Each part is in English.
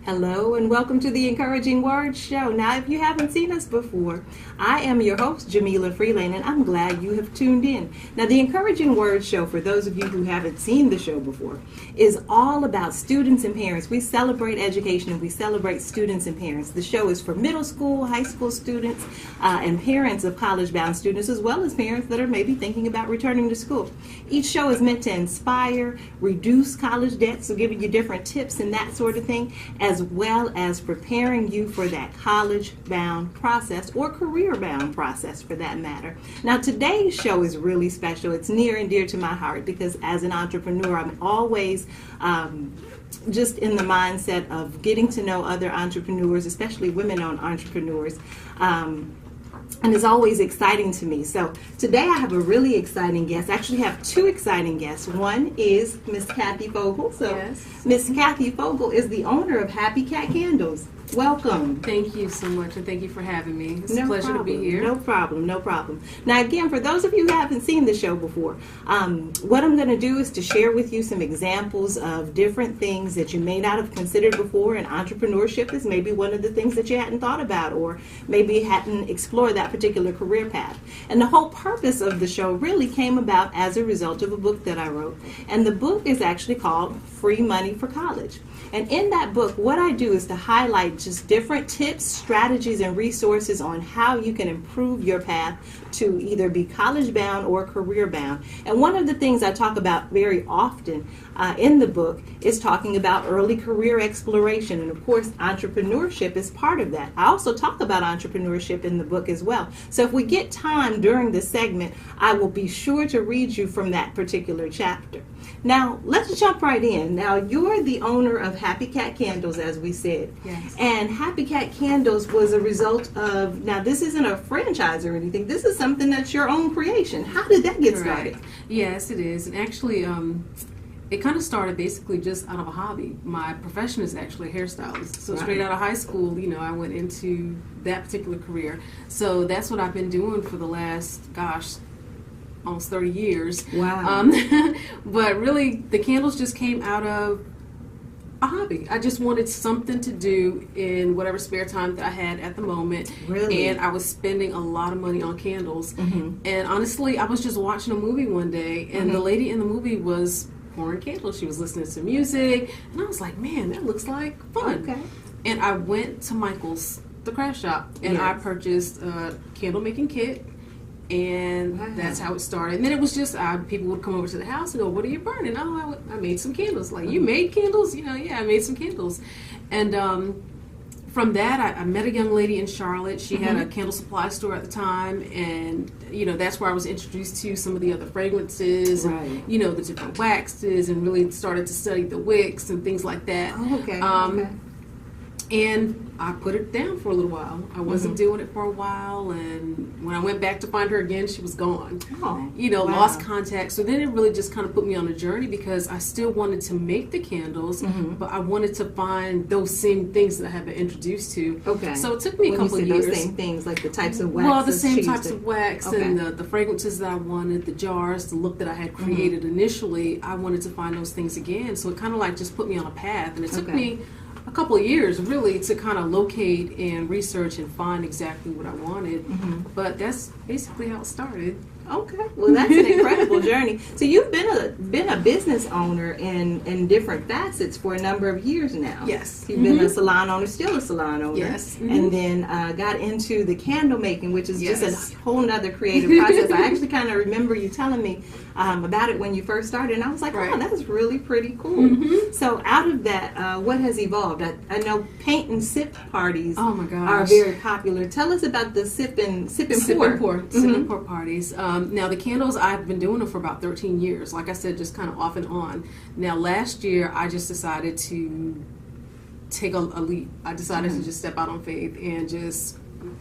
Hello and welcome to the Encouraging Words Show. Now, if you haven't seen us before, I am your host, Jamila, Freelain, and I'm glad you have tuned in. Now, the Encouraging Words Show, for those of you who haven't seen the show before, is all about students and parents. We celebrate education and we celebrate students and parents. The show is for middle school, high school students, and parents of college-bound students, as well as parents that are maybe thinking about returning to school. Each show is meant to inspire, reduce college debt, so giving you different tips and that sort of thing, as well as preparing you for that college-bound process or career-bound process for that matter. Now, today's show is really special. It's near and dear to my heart because as an entrepreneur, I'm always just in the mindset of getting to know other entrepreneurs, especially women-owned entrepreneurs. And it's always exciting to me. So today I have a really exciting guest. I actually have two exciting guests. One is Miss Kathy Fogle. So yes. Miss Kathy Fogle is the owner of Happy Cat Candles. Welcome. Thank you so much, and thank you for having me. It's a pleasure to be here. No problem, no problem. Now again, for those of you who haven't seen the show before, what I'm going to do is to share with you some examples of different things that you may not have considered before, and entrepreneurship is maybe one of the things that you hadn't thought about or maybe hadn't explored that particular career path. And the whole purpose of the show really came about as a result of a book that I wrote. And the book is actually called Free Money for College. And in that book, what I do is to highlight just different tips, strategies, and resources on how you can improve your path to either be college-bound or career-bound. And one of the things I talk about very often in the book is talking about early career exploration. And of course, entrepreneurship is part of that. I also talk about entrepreneurship in the book as well. So if we get time during this segment, I will be sure to read you from that particular chapter. Now, let's jump right in. Now, you're the owner of Happy Cat Candles, as we said. Yes. And Happy Cat Candles was a result of, now this isn't a franchise or anything, this is something that's your own creation. How did that get started? Yes, it is. And actually, it kind of started basically just out of a hobby. My profession is actually a hairstylist. So straight out of high school, I went into that particular career. So that's what I've been doing for the last, almost 30 years. Wow. But really, the candles just came out of a hobby. I just wanted something to do in whatever spare time that I had at the moment. Really? And I was spending a lot of money on candles. Mm-hmm. And honestly, I was just watching a movie one day, and the lady in the movie was pouring candles. She was listening to music, and I was like, man, that looks like fun. Okay. And I went to Michael's, the craft shop, and I purchased a candle making kit. And that's how it started. And then it was just people would come over to the house and go, "What are you burning?" "Oh, I made some candles." Like, "You made candles?" "Yeah, I made some candles." And from that, I met a young lady in Charlotte. She had a candle supply store at the time, and that's where I was introduced to some of the other fragrances, and, the different waxes, and really started to study the wicks and things like that. Oh, okay. And I put it down for a little while. I wasn't doing it for a while, and when I went back to find her again, she was gone. Oh, lost contact. So then it really just kind of put me on a journey because I still wanted to make the candles, but I wanted to find those same things that I had been introduced to. Okay. So it took me a couple of years. Those same things, like the types of wax. Well, the same types of wax and the fragrances that I wanted, the jars, the look that I had created initially. I wanted to find those things again. So it kind of like just put me on a path, and it took me a couple of years really to kind of locate and research and find exactly what I wanted. But that's basically how it started. Okay, well that's an incredible journey. So you've been a business owner in different facets for a number of years now. Yes. You've been a salon owner, still a salon owner. Yes. And then got into the candle making, which is just a whole nother creative process. I actually kind of remember you telling me about it when you first started, and I was like, oh, that's really pretty cool. So out of that, what has evolved? I know paint and sip parties are very popular. Tell us about the sip and pour parties. Now the candles, I've been doing them for about 13 years. Like I said, just kind of off and on. Now last year, I just decided to take a leap. I decided to just step out on faith and just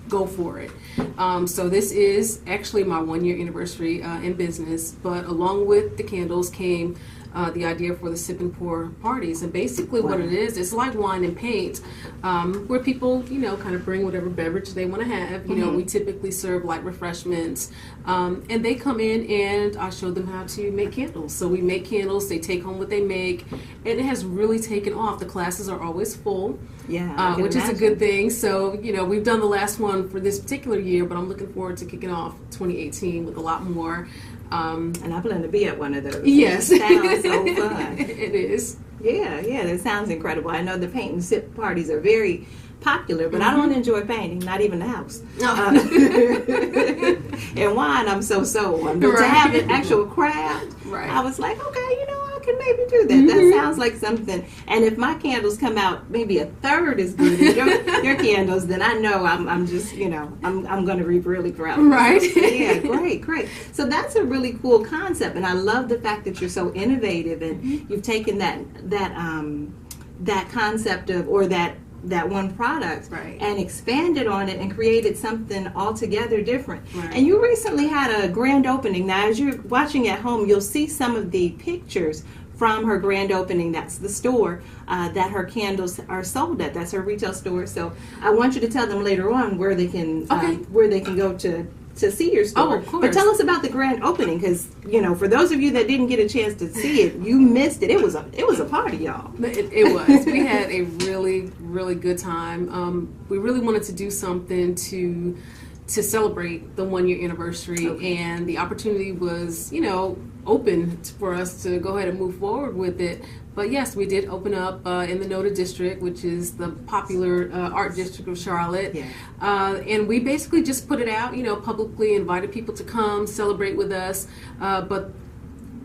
go for it. So this is actually my 1-year anniversary in business, but along with the candles came the idea for the sip and pour parties. And basically what it is, it's like wine and paint, where people, kind of bring whatever beverage they want to have. We typically serve light refreshments, and they come in and I show them how to make candles. So we make candles, they take home what they make, and it has really taken off. The classes are always full. Yeah, I can which is a imagine. good thing. So, we've done the last one for this particular year, but I'm looking forward to kicking off 2018 with a lot more. And I plan to be at one of those. Yes. It sounds so fun. It is. Yeah, that sounds incredible. I know the paint and sip parties are very popular, but I don't enjoy painting, not even the house. No. And wine, I'm so on. But to Right. have an actual craft, Right. I was like, okay, I can maybe do that. That sounds like something. And if my candles come out maybe a third as good as your candles, then I know I'm just, I'm going to be really proud. Right. So, yeah, great. So that's a really cool concept, and I love the fact that you're so innovative and you've taken that concept of, or that one product, Right. and expanded on it and created something altogether different. Right. And you recently had a grand opening. Now, as you're watching at home, you'll see some of the pictures from her grand opening. That's the store that her candles are sold at. That's her retail store. So I want you to tell them later on where they can go to see your store. Oh, of course. But tell us about the grand opening, because for those of you that didn't get a chance to see it, you missed it. It was a party, y'all. It was. We had a really, really good time. We really wanted to do something to celebrate the 1-year anniversary, and the opportunity was, open for us to go ahead and move forward with it. But yes, we did open up in the NODA district, which is the popular art district of Charlotte. Yeah. And we basically just put it out, publicly invited people to come celebrate with us. But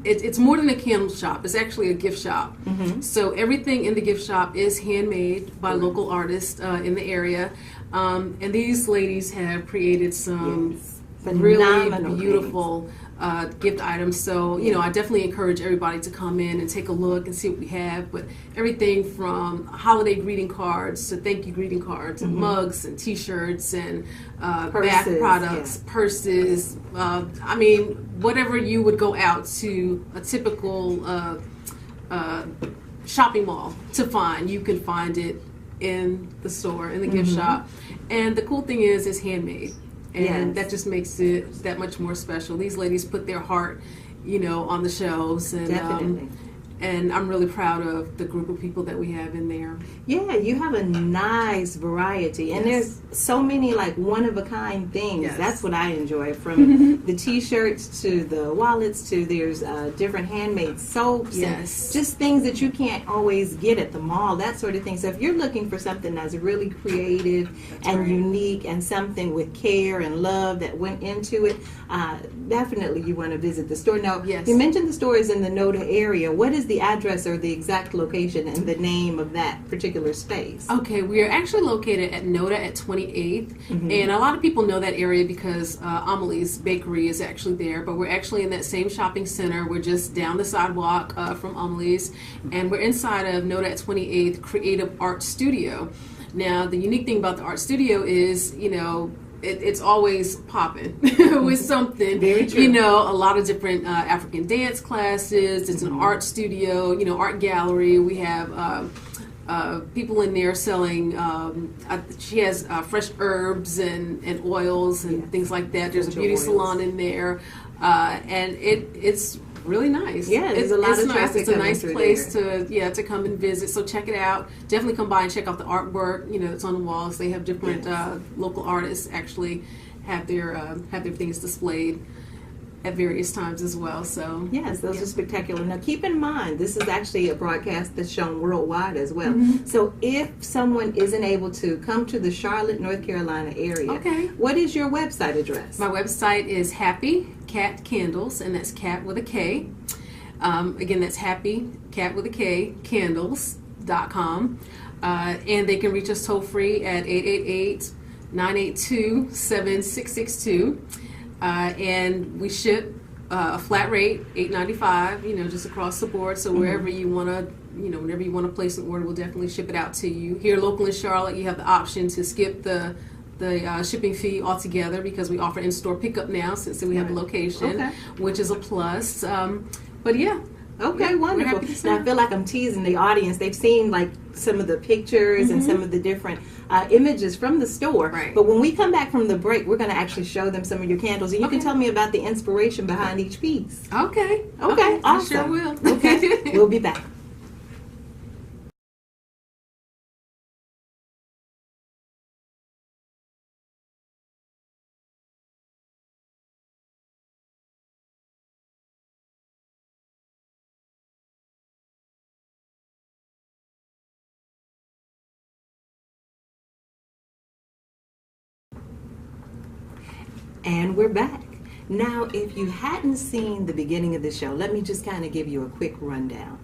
it's more than a candle shop. It's actually a gift shop. So everything in the gift shop is handmade by local artists in the area. And these ladies have created some really Phenomenal beautiful gift items. So, I definitely encourage everybody to come in and take a look and see what we have. But everything from holiday greeting cards to thank you greeting cards and mugs and T-shirts and bath products, purses. Whatever you would go out to a typical shopping mall to find, you can find it in the store, in the gift shop. And the cool thing is it's handmade. And that just makes it that much more special. These ladies put their heart, on the shelves. And, Definitely. And I'm really proud of the group of people that we have in there. Yeah, you have a nice variety. And there's so many one-of-a-kind things. Yes. That's what I enjoy, from the T-shirts to the wallets to there's different handmade soaps. Yes. And just things that you can't always get at the mall, that sort of thing. So if you're looking for something that's really creative and unique and something with care and love that went into it, definitely you want to visit the store. Now, you mentioned the store is in the NODA area. What is the address or the exact location and the name of that particular space? Okay, we are actually located at NODA at 28th, and a lot of people know that area because Amelie's Bakery is actually there, but we're actually in that same shopping center. We're just down the sidewalk from Amelie's, and we're inside of NODA at 28th Creative Art Studio. Now, the unique thing about the art studio is, it's always popping with something. Very true. A lot of different African dance classes. It's an art studio, art gallery. We have people in there selling, she has fresh herbs and oils and things like that. There's a beauty salon in there. And it's really nice. Yeah, there's a lot of traffic. It's a nice place to come and visit. So check it out. Definitely come by and check out the artwork. That's on the walls. They have different local artists actually have their things displayed at various times as well. So yes, those are spectacular. Now keep in mind, this is actually a broadcast that's shown worldwide as well. So if someone isn't able to come to the Charlotte, North Carolina area, what is your website address? My website is Happy Cat Candles, and that's cat with a K. Again, that's Happy Cat with a K Candles.com. And they can reach us toll free at 888-982-7662. And we ship a flat rate, $8.95, just across the board. So wherever you want to, whenever you want to place an order, we'll definitely ship it out to you. Here local in Charlotte, you have the option to skip the shipping fee altogether because we offer in-store pickup now since we have a location, which is a plus. But yeah. Okay, wonderful. Now I feel like I'm teasing the audience. They've seen some of the pictures and some of the different images from the store. Right. But when we come back from the break, we're going to actually show them some of your candles, and you can tell me about the inspiration behind each piece. Okay. Okay. Awesome. I sure will. Okay. We'll be back. And we're back. Now, if you hadn't seen the beginning of the show, let me just kind of give you a quick rundown.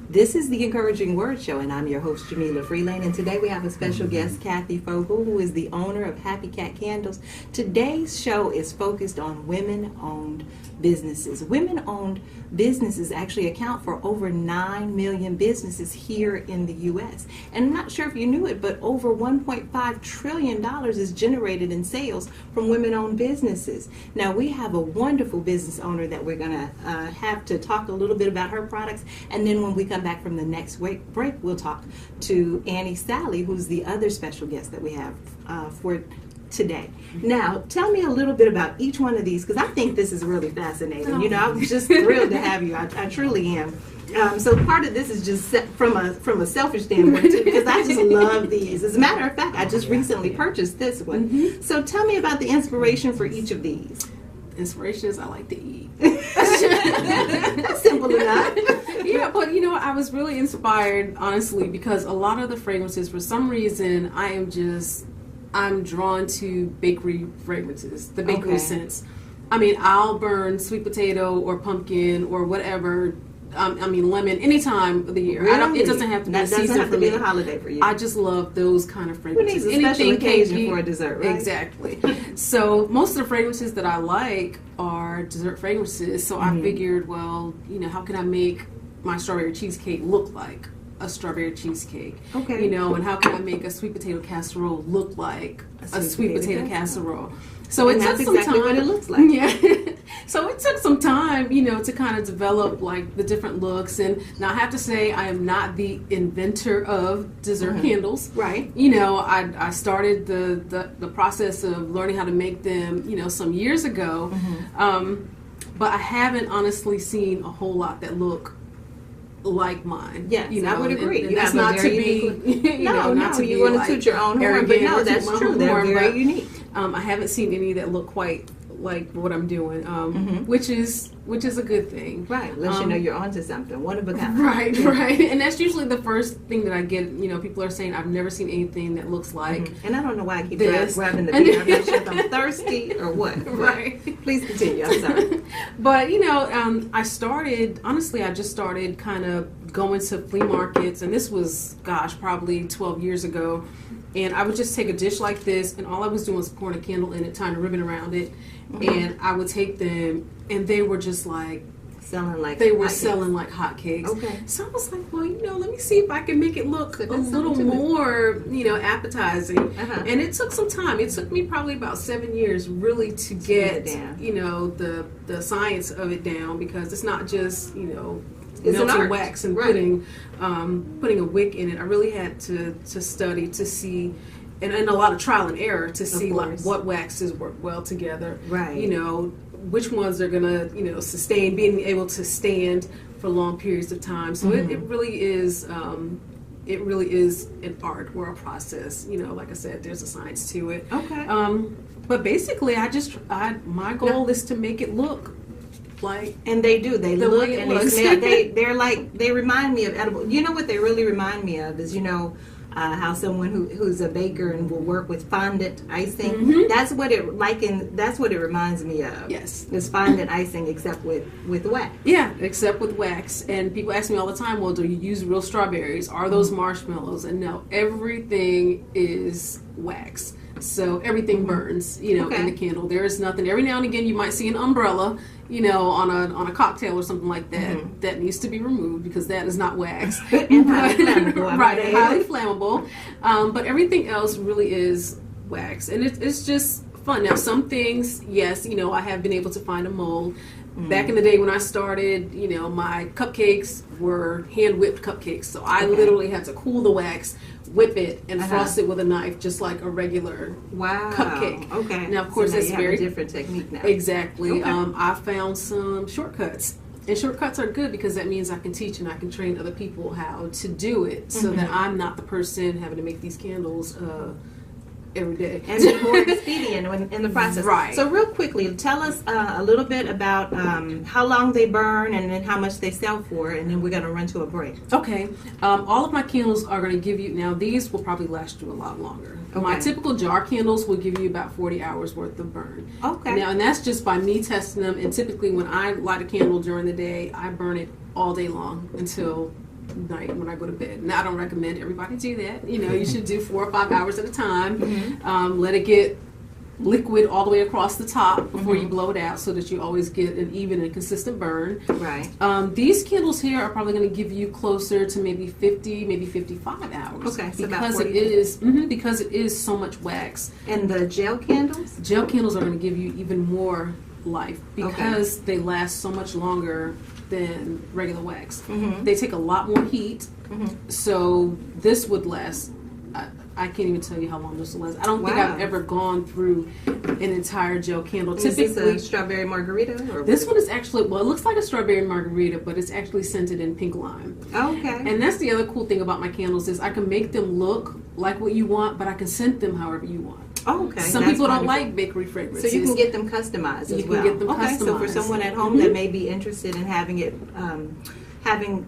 This is the Encouraging Word Show, and I'm your host, Jamila Freelain, and today we have a special guest, Kathy Fogle, who is the owner of Happy Cat Candles. Today's show is focused on women-owned businesses. Women-owned businesses actually account for over 9 million businesses here in the U.S. And I'm not sure if you knew it, but over $1.5 trillion is generated in sales from women-owned businesses. Now, we have a wonderful business owner that we're going to have to talk a little bit about her products, and then when we come back from the next break, we'll talk to Annie Sally, who's the other special guest that we have for today. Now, tell me a little bit about each one of these, because I think this is really fascinating. You know, I'm just thrilled to have you. I truly am. So part of this is just from a selfish standpoint, too, because I just love these. As a matter of fact, I just recently purchased this one. Mm-hmm. So tell me about the inspiration for each of these. Inspiration is I like to eat. That's simple enough. Yeah, but you know, I was really inspired, honestly, because a lot of the fragrances, for some reason, I'm drawn to bakery fragrances, the bakery scents. I mean, I'll burn sweet potato or pumpkin or whatever. Lemon any time of the year. Really? It doesn't have to be a season have for to me. be a holiday for you. I just love those kind of fragrances. Who needs a special occasion cakey, for a dessert, right? Exactly. So most of the fragrances that I like are dessert fragrances. So I figured, well, you know, how can I make my strawberry cheesecake look like a strawberry cheesecake? Okay. You know, and how can I make a sweet potato casserole look like a sweet potato casserole? So it took some time. What it looks like. Yeah. So it took some time, you know, to kind of develop like the different looks. And now I have to say, I am not the inventor of dessert candles. Right. You know, I started the process of learning how to make them, you know, some years ago. But I haven't honestly seen a whole lot that look like mine. Yes, you know, I would agree. And that's not to be, you want to toot your own horn, but no, that's true. They're very unique. I haven't seen any that look quite like what I'm doing, which is a good thing. Right, lets you know you're onto something, one of a kind. Right, right. And that's usually the first thing that I get. You know, people are saying, I've never seen anything that looks like And I don't know why I keep this. grabbing the beer. I'm not sure if I'm thirsty or what. Right. Please continue, I'm sorry. But, you know, I just started kind of going to flea markets, and this was, probably 12 years ago. And I would just take a dish like this, and all I was doing was pouring a candle in it, tying a ribbon around it, and I would take them, and they were just like selling like hotcakes. Okay. So I was like, well, you know, let me see if I can make it look a little more, you know, appetizing. And it took some time. It took me probably about 7 years really to get, you know, the science of it down, because it's not just, you know, melting wax and putting a wick in it. I really had to study to see, and a lot of trial and error to see like what waxes work well together. Right. You know, which ones are gonna, you know, sustain, being able to stand for long periods of time. So it really is. It really is an art or a process. You know, like I said, there's a science to it. Okay. But basically, my goal is to make it look like, and they do. They look and they smell. They remind me of edible. You know what they really remind me of is, you know, how someone who's a baker and will work with fondant icing. That's what it reminds me of. Yes, it's fondant icing except with wax. Yeah, except with wax. And people ask me all the time, well, do you use real strawberries? Are those marshmallows? And no, everything is wax. So everything burns, you know, in the candle. There is nothing. Every now and again, you might see an umbrella, you know, on a cocktail or something like that. That needs to be removed, because that is not wax. And highly flammable. Right, highly flammable. But everything else really is wax, and it's just fun. Now, some things, yes, you know, I have been able to find a mold. Back in the day when I started, you know, my cupcakes were hand-whipped cupcakes. So I literally had to cool the wax, whip it, and frost it with a knife, just like a regular cupcake. Okay. Now, of course, it's very different technique now. Exactly. I found some shortcuts. And shortcuts are good because that means I can teach and I can train other people how to do it, so that I'm not the person having to make these candles every day. And be more expedient in the process. Right. So real quickly, tell us a little bit about how long they burn and then how much they sell for, and then we're going to run to a break. Okay. All of my candles are going to give you, now these will probably last you a lot longer. Okay. My typical jar candles will give you about 40 hours worth of burn. Okay. Now, and that's just by me testing them, and typically when I light a candle during the day, I burn it all day long until night when I go to bed. Now, I don't recommend everybody do that. You should do 4 or 5 hours at a time. Mm-hmm. Let it get liquid all the way across the top before you blow it out, so that you always get an even and consistent burn. Right. These candles here are probably going to give you closer to maybe 50, maybe 55 hours. Okay, so because about 40 because it is so much wax. And the gel candles? Gel candles are going to give you even more life because they last so much longer than regular wax. Mm-hmm. They take a lot more heat, so this would last. I can't even tell you how long this will last. I don't think I've ever gone through an entire gel candle. Is this a strawberry margarita? Or this one is actually, well, it looks like a strawberry margarita, but it's actually scented in pink lime. Okay. And that's the other cool thing about my candles is I can make them look like what you want, but I can scent them however you want. Oh, okay. Some people don't like bakery fragrances. So you can get them customized as well. You can get them customized. So for someone at home that may be interested in having it, having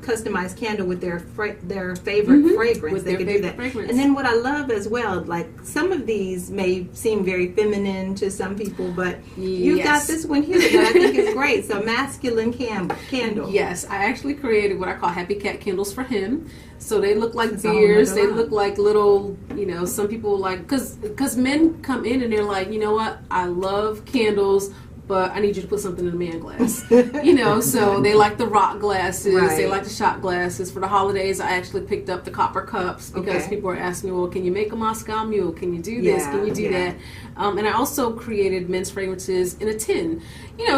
customized candle with their favorite fragrance, with they can do that. Fragrance. And then what I love as well, like some of these may seem very feminine to some people, but you've got this one here that I think is great. So masculine candle. Yes, I actually created what I call Happy Cat candles for him. So they look like beers. They look like little, some people like, because men come in and they're like, you know what, I love candles, but I need you to put something in a man glass. So they like the rock glasses. Right. They like the shot glasses. For the holidays, I actually picked up the copper cups because people are asking me, well, can you make a Moscow Mule? Can you do this? Can you do that? And I also created men's fragrances in a tin.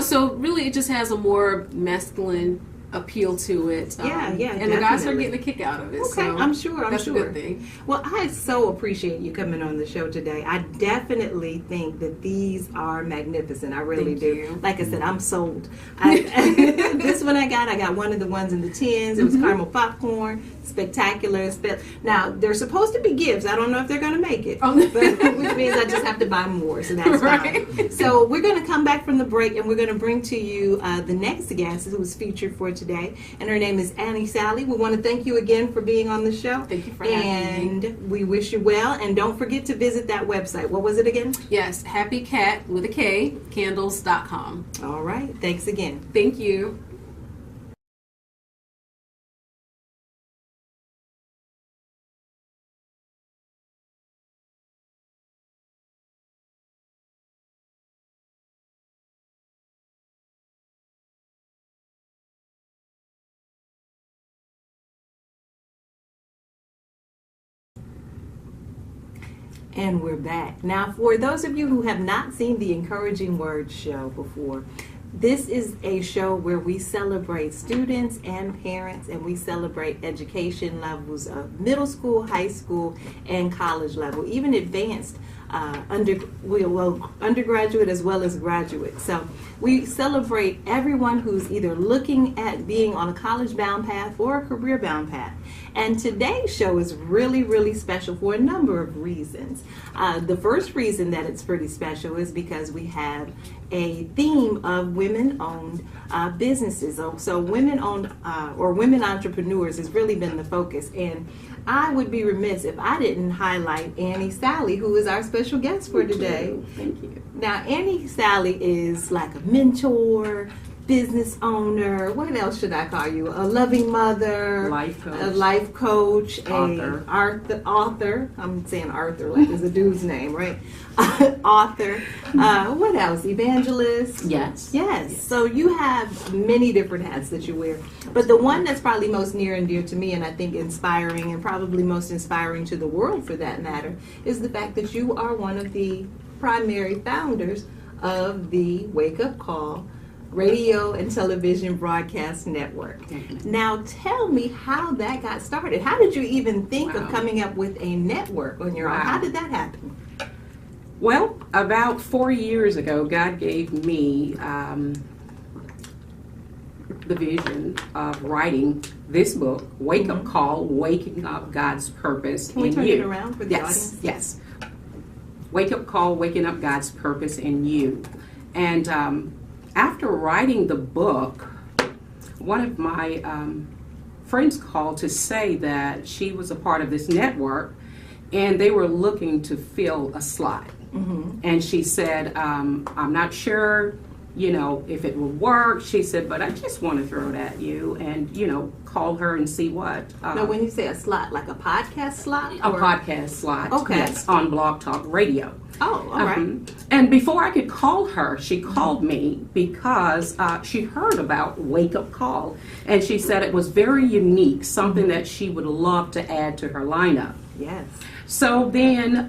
So really it just has a more masculine appeal to it. And the guys are getting a kick out of it. Okay, so I'm sure. That's a good thing. Well, I so appreciate you coming on the show today. I definitely think that these are magnificent. I really do. You. Like I said, I'm sold. This one I got one of the ones in the tins. It was caramel popcorn. Spectacular. Now, they're supposed to be gifts. I don't know if they're going to make it, which means I just have to buy more, so that's fine. So we're going to come back from the break, and we're going to bring to you the next guest who was featured for today, and her name is Annie Sally. We want to thank you again for being on the show. Thank you for having me. And we wish you well, and don't forget to visit that website. What was it again? Yes, Happy Cat with a K, candles.com. All right. Thanks again. Thank you. And we're back. Now, for those of you who have not seen the Encouraging Words show before, this is a show where we celebrate students and parents, and we celebrate education levels of middle school, high school, and college level, even advanced undergraduate as well as graduate. So we celebrate everyone who's either looking at being on a college-bound path or a career-bound path. And today's show is really, really special for a number of reasons. The first reason that it's pretty special is because we have a theme of women-owned businesses. So women-owned or women entrepreneurs has really been the focus. And I would be remiss if I didn't highlight Annie Sally, who is our special guest for today. Thank you. Now, Annie Sally is like a mentor, business owner, what else should I call you? A loving mother, a life coach, author. I'm saying Arthur like it's a dude's name, right? Author. What else? Evangelist. Yes. So you have many different hats that you wear, but the one that's probably most near and dear to me, and I think inspiring, and probably most inspiring to the world for that matter, is the fact that you are one of the primary founders of the Wake Up Call radio and television broadcast network. Now tell me how that got started. How did you even think of coming up with a network on your own? How did that happen? Well, about 4 years ago, God gave me the vision of writing this book, Wake Up Call, Waking Up God's Purpose Can we in turn You. it around for the audience? Yes. Wake Up Call, Waking Up God's Purpose in You. And after writing the book, one of my friends called to say that she was a part of this network and they were looking to fill a slot. Mm-hmm. And she said, I'm not sure, if it will work. She said, but I just want to throw it at you and, call her and see what. Now, when you say a slot, like a podcast slot? A podcast slot. Okay. Yes, on Blog Talk Radio. Oh, all right. And before I could call her, she called me because she heard about Wake Up Call. And she said it was very unique, something that she would love to add to her lineup. Yes. So then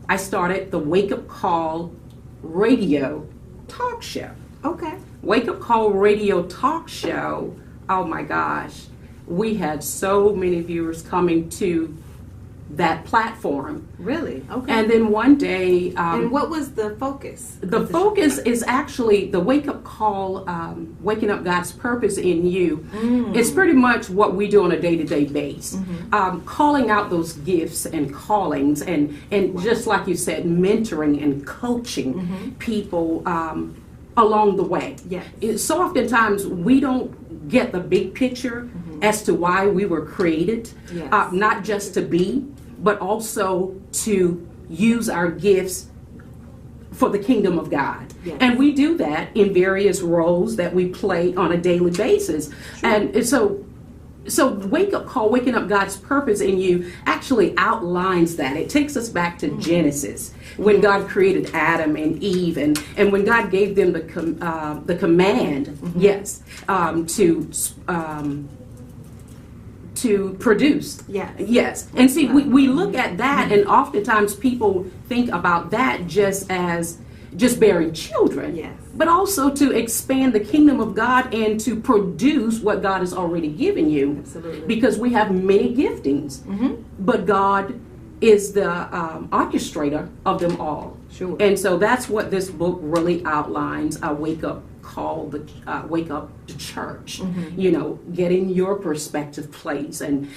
I started the Wake Up Call Radio Talk Show. Okay. Wake Up Call Radio Talk Show, oh my gosh, we had so many viewers coming to that platform. Really? Okay. And then one day... and what was the focus? The focus is actually the Wake Up Call, Waking Up God's Purpose in You. It's pretty much what we do on a day-to-day basis. Calling out those gifts and callings and just like you said, mentoring and coaching people along the way. Yes. So oftentimes we don't get the big picture as to why we were created, Yes. not just to be, but also to use our gifts for the kingdom of God. Yes. And we do that in various roles that we play on a daily basis. And so Wake Up Call, Waking Up God's Purpose in You actually outlines that. It takes us back to Genesis, when God created Adam and Eve, and when God gave them the command, yes, to produce. Yes. Yes. And see, we look at that, and oftentimes people think about that just as just bearing children. Yes. But also to expand the kingdom of God and to produce what God has already given you. Absolutely. Because we have many giftings, but God is the orchestrator of them all. Sure. And so that's what this book really outlines. A wake up call, wake up the church. Get in your perspective place and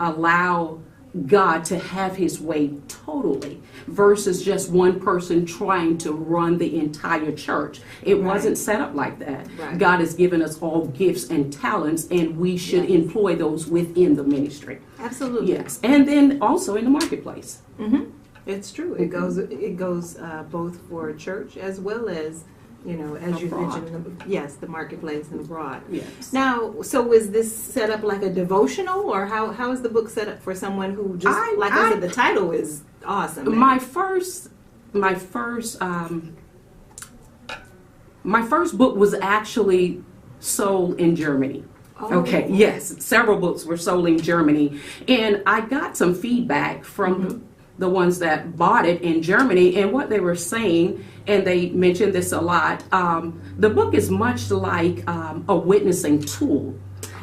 allow God to have his way totally, versus just one person trying to run the entire church. It wasn't set up like that. Right. God has given us all gifts and talents, and we should employ those within the ministry. Absolutely. Yes, and then also in the marketplace. It's true. It goes both for church as well as, as you Abroad. mentioned, the marketplace and abroad. Yes. Now, so is this set up like a devotional, or how is the book set up for someone who just, I said, the title is awesome. My first book was actually sold in Germany. Oh. Okay, yes, several books were sold in Germany, and I got some feedback from the ones that bought it in Germany, and what they were saying, and they mentioned this a lot, the book is much like a witnessing tool.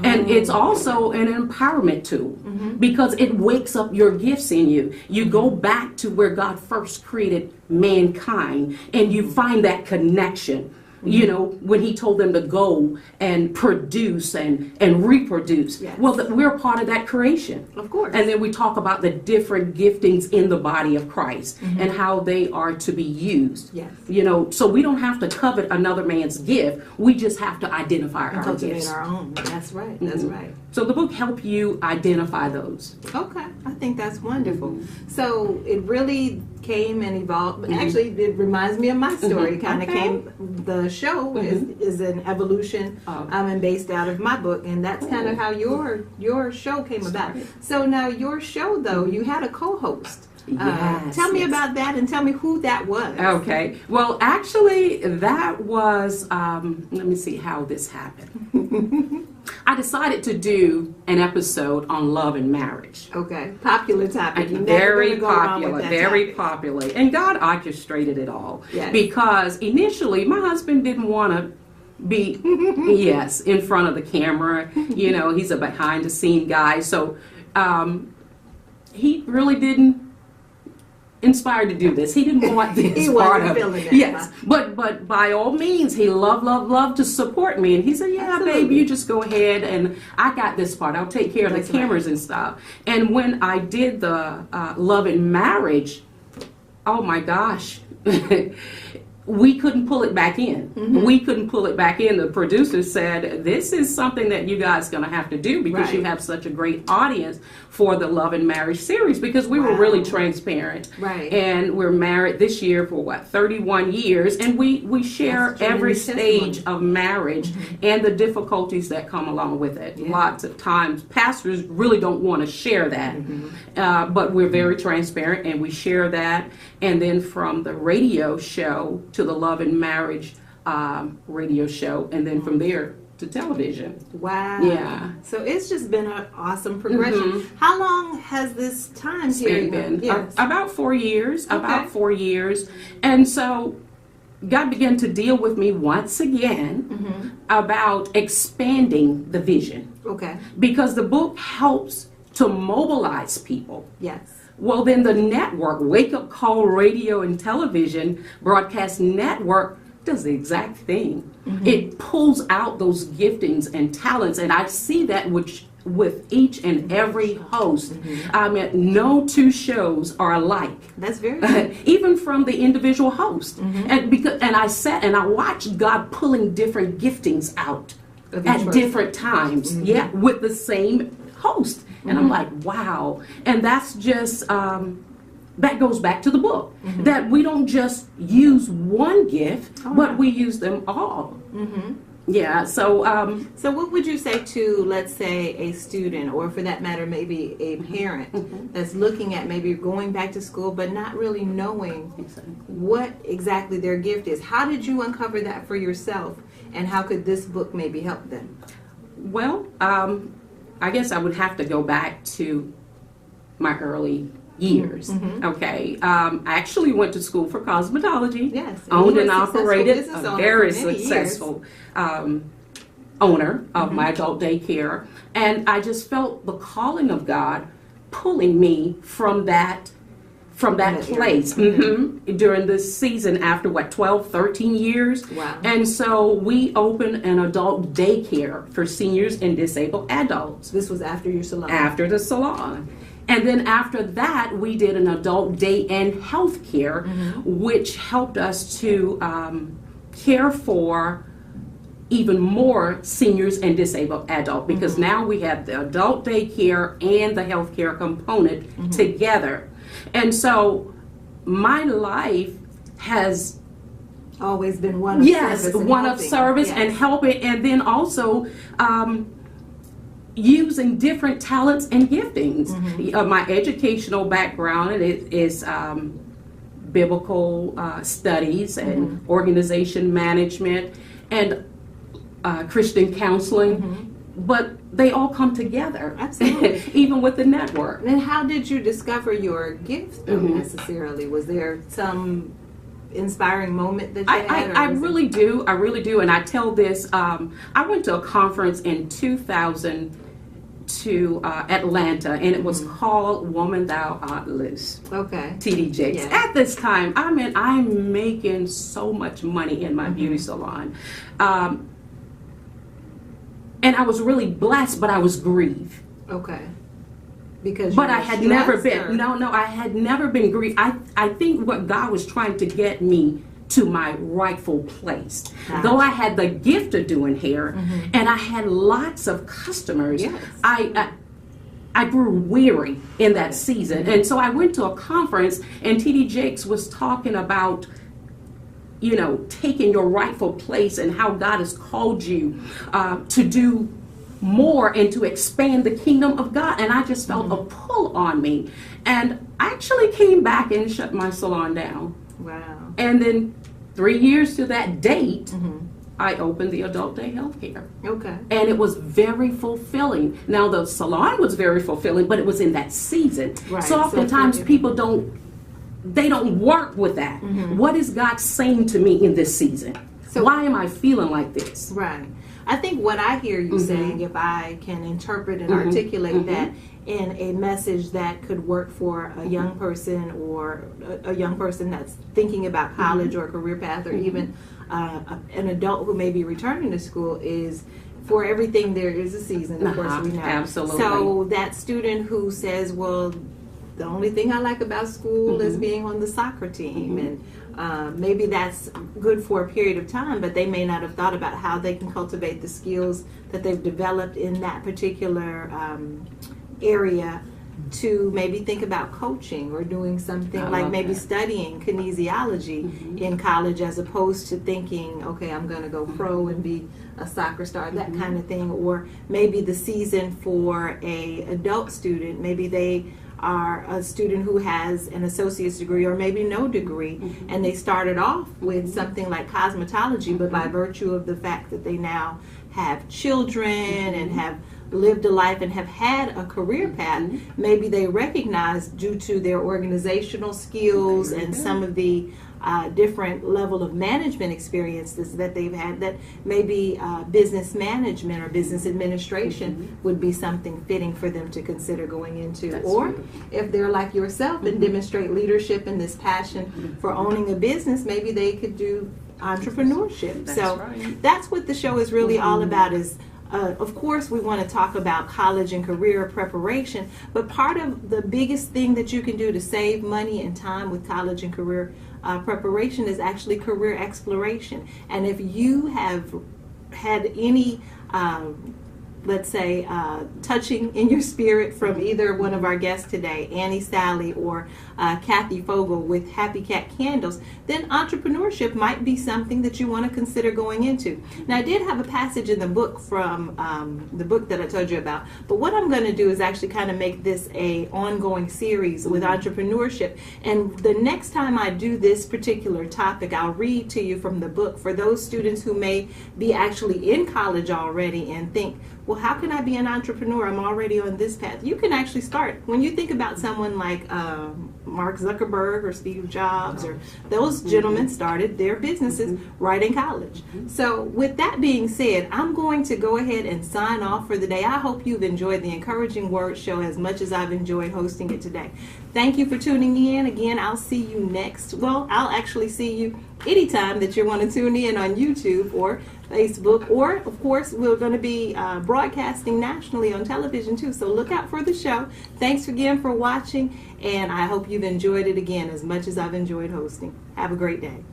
And it's also an empowerment tool, because it wakes up your gifts in you. You go back to where God first created mankind, and you find that connection. When he told them to go and produce and reproduce. Yes. Well, we're part of that creation. Of course. And then we talk about the different giftings in the body of Christ and how they are to be used. Yes. So we don't have to covet another man's gift. We just have to identify our Cultivate gifts. our own. That's right. That's right. So the book helps you identify those. Okay, I think that's wonderful. So it really came and evolved. Actually, it reminds me of my story. Kind of came. The show is an evolution, and based out of my book, and that's kind of how your show came about. So now your show, though, you had a co-host. Yes, Tell me about that, and tell me who that was. Okay. Well, actually, that was, let me see how this happened. I decided to do an episode on love and marriage. Okay. Popular topic. You're never Very gonna go wrong with popular, that very topic. popular. And God orchestrated it all. Yes. Because initially, my husband didn't want to be, in front of the camera. He's a behind the scene guy. So he really didn't inspired to do this. He didn't want this He part wasn't of feeling it. that, Yes, but by all means, he loved to support me. And he said, "Yeah, Absolutely. babe, you just go ahead, and I got this part. I'll take care of That's the cameras and stuff." And when I did the Love and Marriage oh my gosh. We couldn't pull it back in. We couldn't pull it back in. The producer said, this is something that you guys going to have to do because you have such a great audience for the Love and Marriage series, because we were really transparent. Right. And we're married this year for 31 years, and we share every stage of marriage and the difficulties that come along with it. Lots of times pastors really don't want to share that, but we're very transparent and we share that. And then from the radio show to the Love and Marriage radio show, and then from there to television. Wow. Yeah. So it's just been an awesome progression. How long has this time period been? Yes. About 4 years. Okay. About 4 years. And so God began to deal with me once again about expanding the vision. Okay. Because the book helps to mobilize people. Yes. Well, then the network, Wake Up Call Radio and Television Broadcast Network, does the exact thing. It pulls out those giftings and talents, and I see that with each and every host. I mean, no two shows are alike. That's very good. Even from the individual host. And I sat and I watched God pulling different giftings out at different times. Yeah, with the same host. And I'm like, wow. And that's just, that goes back to the book. That we don't just use one gift, but we use them all. Yeah, so... so what would you say to, let's say, a student, or for that matter, maybe a parent that's looking at maybe going back to school, but not really knowing what exactly their gift is? How did you uncover that for yourself, and how could this book maybe help them? Well, I guess I would have to go back to my early years. Okay. I actually went to school for cosmetology. Yes. Owned and operated a very successful owner of my adult daycare. And I just felt the calling of God pulling me from that place during this season after 12, 13 years. Wow. And so we opened an adult daycare for seniors and disabled adults. This was after your salon? After the salon. And then after that, we did an adult day and health care, which helped us to care for even more seniors and disabled adults, because now we have the adult daycare and the healthcare component together. And so my life has always been one of service and one of service and helping, and then also using different talents and giftings. My educational background is biblical studies and organization management and Christian counseling. But they all come together. Absolutely. Even with the network. And how did you discover your gift necessarily? Was there some inspiring moment that you had? I really do. And I tell this, I went to a conference in 2000 to Atlanta, and it was called Woman Thou Art Loose. Okay. TD Jakes. Yeah. At this time, I mean, I'm making so much money in my beauty salon. And I was really blessed, but I was grieved. Okay. Because but I had never been, I had never been grieved. I think what God was trying to get me to my rightful place. Gotcha. Though I had the gift of doing hair, and I had lots of customers, I grew weary in that season. And so I went to a conference, and TD Jakes was talking about, you know, taking your rightful place and how God has called you to do more and to expand the kingdom of God. And I just felt a pull on me. And I actually came back and shut my salon down. Wow. And then 3 years to that date, I opened the adult day healthcare. Okay. And it was very fulfilling. Now the salon was very fulfilling, but it was in that season. Right. So oftentimes people don't work with that. What is God saying to me in this season? So why am I feeling like this? Right. I think what I hear you saying, if I can interpret and articulate that in a message that could work for a young person, or a young person that's thinking about college or career path, or even an adult who may be returning to school, is for everything there is a season, of course we know. Absolutely. So that student who says, well, the only thing I like about school is being on the soccer team, and maybe that's good for a period of time, but they may not have thought about how they can cultivate the skills that they've developed in that particular area to maybe think about coaching or doing something like maybe studying kinesiology in college, as opposed to thinking, okay, I'm going to go pro and be a soccer star, that kind of thing. Or maybe the season for a adult student, maybe they are a student who has an associate's degree or maybe no degree, and they started off with something like cosmetology, but by virtue of the fact that they now have children and have lived a life and have had a career path, maybe they recognize, due to their organizational skills and some of the different level of management experiences that they've had, that maybe business management or business administration would be something fitting for them to consider going into. Or if they're like yourself and demonstrate leadership and this passion for owning a business, maybe they could do entrepreneurship. That's what the show is really all about. Is of course, we want to talk about college and career preparation, but part of the biggest thing that you can do to save money and time with college and career preparation is actually career exploration. And if you have had any let's say, touching in your spirit from either one of our guests today, Annie Sally or Kathy Fogle with Happy Cat Candles, then entrepreneurship might be something that you want to consider going into. Now, I did have a passage in the book from the book that I told you about, but what I'm going to do is actually kind of make this a ongoing series with entrepreneurship. And the next time I do this particular topic, I'll read to you from the book for those students who may be actually in college already and think, well, how can I be an entrepreneur? I'm already on this path. You can actually start. When you think about someone like Mark Zuckerberg or Steve Jobs, or those gentlemen started their businesses right in college. So with that being said, I'm going to go ahead and sign off for the day. I hope you've enjoyed the Encouraging Word Show as much as I've enjoyed hosting it today. Thank you for tuning in. Again, I'll see you next. Well, I'll actually see you anytime that you want to tune in on YouTube or Facebook, or of course we're going to be broadcasting nationally on television too, so look out for the show. Thanks again for watching, and I hope you've enjoyed it again as much as I've enjoyed hosting. Have a great day.